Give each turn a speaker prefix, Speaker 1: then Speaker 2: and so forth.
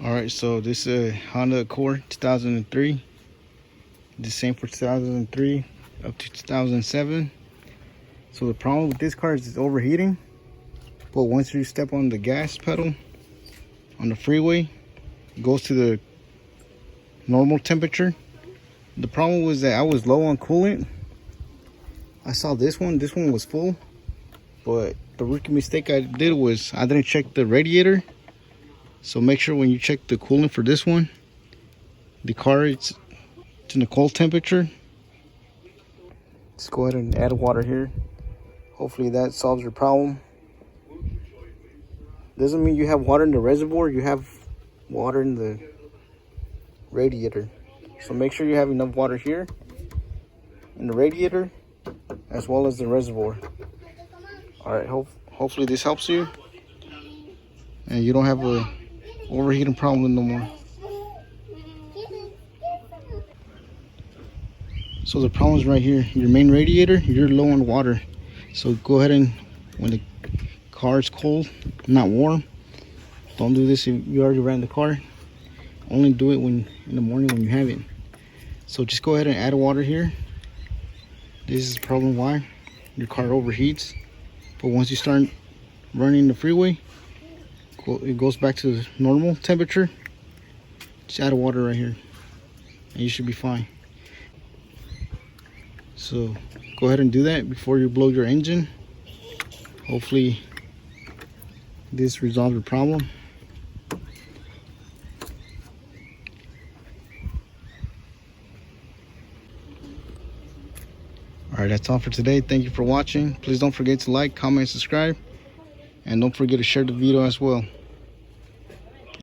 Speaker 1: Alright, so this is a Honda Accord 2003. The same for 2003 up to 2007. So the problem with this car is it's overheating. But once you step on the gas pedal on the freeway, it goes to the normal temperature. The problem was that I was low on coolant. I saw this one was full. But the rookie mistake I did was I didn't check the radiator. So make sure when you check the coolant for this one, the car it's in a cold temperature. Let's go ahead and add water here. Hopefully that solves your problem. Doesn't mean you have water in the reservoir, you have water in the radiator. So make sure you have enough water here in the radiator as well as the reservoir. Alright, hopefully this helps you and you don't have a overheating problem no more. So the problem is right here, your main radiator, you're low on water. So go ahead and when the car is cold, not warm, don't do this if you already ran the car. Only do it when in the morning when you have it. So just go ahead and add water here. This is the problem why your car overheats. But once you start running the freeway, it goes back to the normal temperature. Just add water right here and you should be fine. So go ahead and do that before you blow your engine. Hopefully this resolves your problem. Alright, that's all for today. Thank you for watching. Please don't forget to like, comment, and subscribe. And don't forget to share the video as well.